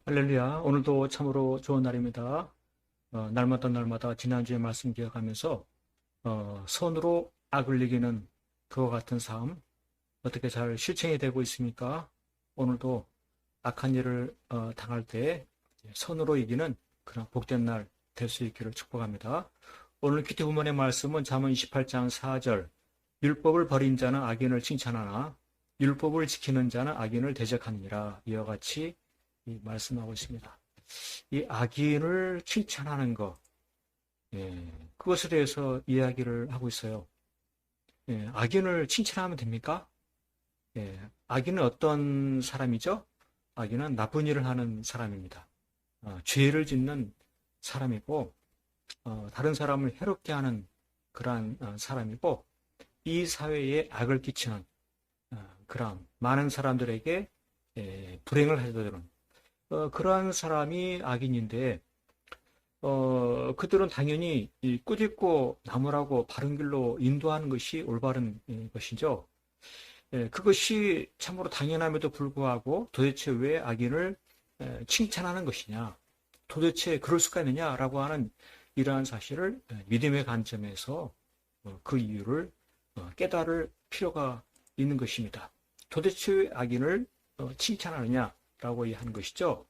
할렐루야. 오늘도 참으로 좋은 날입니다. 날마다 지난주의 말씀 기억하면서 선으로 악을 이기는 그와 같은 삶 어떻게 잘 실천이 되고 있습니까? 오늘도 악한 일을 당할 때 선으로 이기는 그런 복된 날 될 수 있기를 축복합니다. 오늘 큐티 부문의 말씀은 잠언 28장 4절 율법을 버린 자는 악인을 칭찬하나 율법을 지키는 자는 악인을 대적하느니라 이와 같이 말씀하고 있습니다. 이 악인을 칭찬하는 것, 그것에 대해서 이야기를 하고 있어요. 악인을 칭찬하면 됩니까? 악인은 어떤 사람이죠? 악인은 나쁜 일을 하는 사람입니다. 죄를 짓는 사람이고, 다른 사람을 해롭게 하는 그러한 사람이고, 이 사회에 악을 끼치는 그런 많은 사람들에게 불행을 하려는 그러한 사람이 악인인데, 그들은 당연히 이 꾸짖고 나무라고 바른 길로 인도하는 것이 올바른 것이죠. 그것이 참으로 당연함에도 불구하고 도대체 왜 악인을 칭찬하는 것이냐, 도대체 그럴 수가 있느냐라고 하는 이러한 사실을 믿음의 관점에서 그 이유를 깨달을 필요가 있는 것입니다. 도대체 왜 악인을 칭찬하느냐라고 하는 것이죠.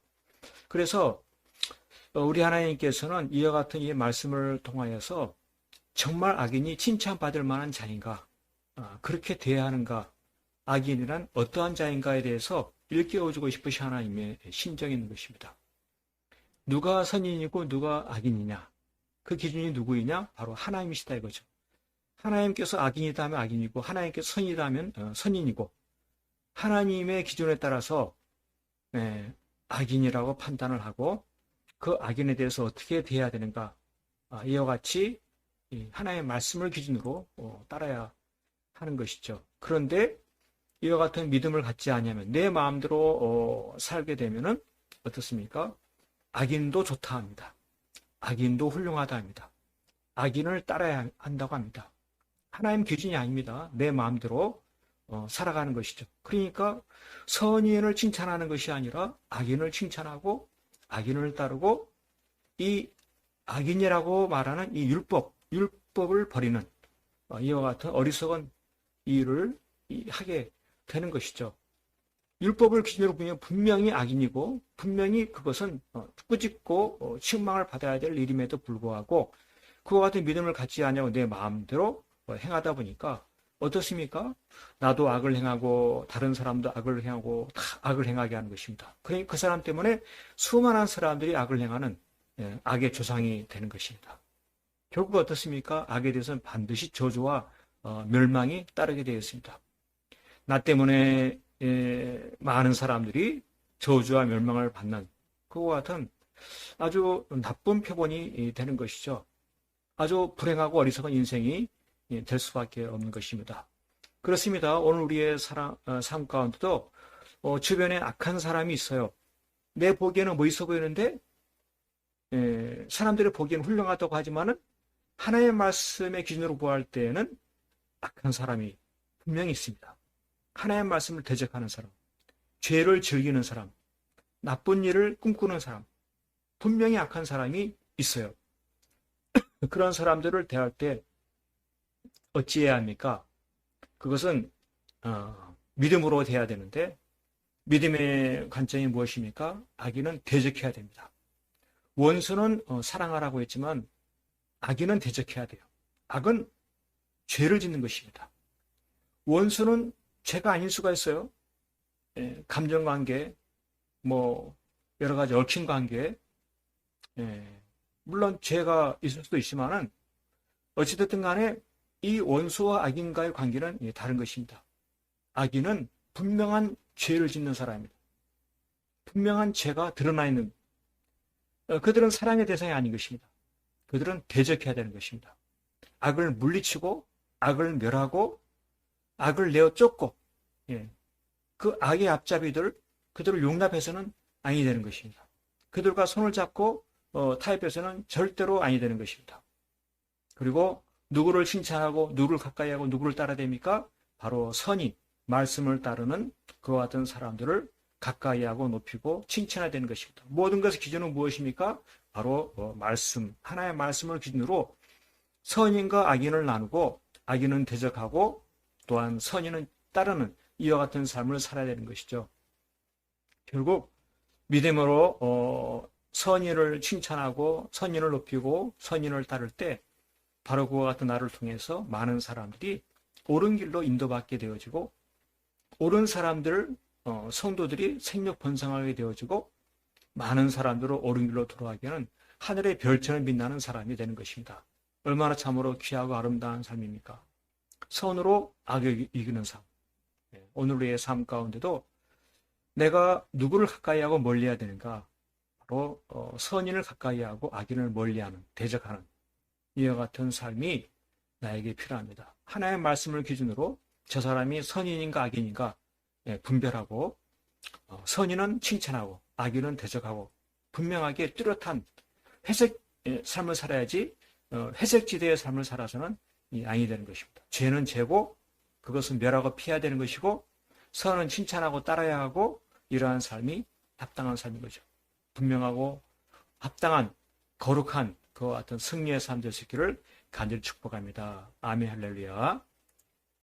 그래서 우리 하나님께서는 이와 같은 이 말씀을 통하여서 정말 악인이 칭찬받을 만한 자인가, 그렇게 대해야 하는가, 악인이란 어떠한 자인가에 대해서 일깨워주고 싶으신 하나님의 심정이 있는 것입니다. 누가 선인이고 누가 악인이냐, 그 기준이 누구이냐? 바로 하나님이시다 이거죠. 하나님께서 악인이다 하면 악인이고 하나님께서 선이다 하면 선인이고, 하나님의 기준에 따라서 악인이라고 판단을 하고 그 악인에 대해서 어떻게 대해야 되는가, 이와 같이 하나님의 말씀을 기준으로 따라야 하는 것이죠. 그런데 이와 같은 믿음을 갖지 않으면 내 마음대로 살게 되면은 어떻습니까? 악인도 좋다 합니다. 악인도 훌륭하다 합니다. 악인을 따라야 한다고 합니다. 하나님 기준이 아닙니다. 내 마음대로 살아가는 것이죠. 그러니까 선인을 칭찬하는 것이 아니라 악인을 칭찬하고 악인을 따르고 이 악인이라고 말하는 이 율법을 버리는 이와 같은 어리석은 일을 하게 되는 것이죠. 율법을 기준으로 보면 분명히 악인이고 분명히 그것은 꾸짖고 책망을 받아야 될 일임에도 불구하고 그와 같은 믿음을 갖지 않냐고 내 마음대로 행하다 보니까 어떻습니까? 나도 악을 행하고 다른 사람도 악을 행하고 다 악을 행하게 하는 것입니다. 그러니까 그 사람 때문에 수많은 사람들이 악을 행하는 악의 조상이 되는 것입니다. 결국 어떻습니까? 악에 대해서는 반드시 저주와 멸망이 따르게 되어 있습니다. 나 때문에 많은 사람들이 저주와 멸망을 받는 그와 같은 아주 나쁜 표본이 되는 것이죠. 아주 불행하고 어리석은 인생이 될 수밖에 없는 것입니다. 그렇습니다. 오늘 우리의 삶 가운데도 주변에 악한 사람이 있어요. 내 보기에는 멋있어 보이는데 사람들이 보기에는 훌륭하다고 하지만은 하나님의 말씀의 기준으로 보할 때에는 악한 사람이 분명히 있습니다. 하나님의 말씀을 대적하는 사람, 죄를 즐기는 사람, 나쁜 일을 꿈꾸는 사람, 분명히 악한 사람이 있어요. 그런 사람들을 대할 때 어찌해야 합니까? 그것은 믿음으로 대해야 되는데 믿음의 관점이 무엇입니까? 악인은 대적해야 됩니다. 원수는 사랑하라고 했지만 악인은 대적해야 돼요. 악은 죄를 짓는 것입니다. 원수는 죄가 아닐 수가 있어요. 감정관계, 여러 가지 얽힌 관계, 물론 죄가 있을 수도 있지만은 어찌됐든 간에 이 원수와 악인과의 관계는 다른 것입니다. 악인은 분명한 죄를 짓는 사람입니다. 분명한 죄가 드러나 있는, 그들은 사랑의 대상이 아닌 것입니다. 그들은 대적해야 되는 것입니다. 악을 물리치고 악을 멸하고 악을 내어 쫓고 그 악의 앞잡이들 그들을 용납해서는 아니 되는 것입니다. 그들과 손을 잡고 타협해서는 절대로 아니 되는 것입니다. 그리고 누구를 칭찬하고 누구를 가까이 하고 누구를 따라댑니까? 바로 선인, 말씀을 따르는 그와 같은 사람들을 가까이하고 높이고 칭찬해야 되는 것입니다. 모든 것의 기준은 무엇입니까? 바로 말씀, 하나의 말씀을 기준으로 선인과 악인을 나누고 악인은 대적하고 또한 선인은 따르는 이와 같은 삶을 살아야 되는 것이죠. 결국 믿음으로 선인을 칭찬하고 선인을 높이고 선인을 따를 때 바로 그와 같은 나를 통해서 많은 사람들이 옳은 길로 인도받게 되어지고 옳은 사람들, 성도들이 생력 번성하게 되어지고 많은 사람들을 옳은 길로 돌아가기에는 하늘의 별처럼 빛나는 사람이 되는 것입니다. 얼마나 참으로 귀하고 아름다운 삶입니까? 선으로 악을 이기는 삶. 오늘 우리의 삶 가운데도 내가 누구를 가까이하고 멀리해야 되는가? 바로 선인을 가까이하고 악인을 멀리하는, 대적하는 이와 같은 삶이 나에게 필요합니다. 하나의 말씀을 기준으로 저 사람이 선인인가 악인인가 분별하고 선인은 칭찬하고 악인은 대적하고 분명하게 뚜렷한 회색 삶을 살아야지 회색지대의 삶을 살아서는 아니 되는 것입니다. 죄는 죄고 그것은 멸하고 피해야 되는 것이고 선은 칭찬하고 따라야 하고 이러한 삶이 합당한 삶인 거죠. 분명하고 합당한 거룩한 그와 같은 승리의 삶 될 수 있기를 간절히 축복합니다. 아멘 할렐루야.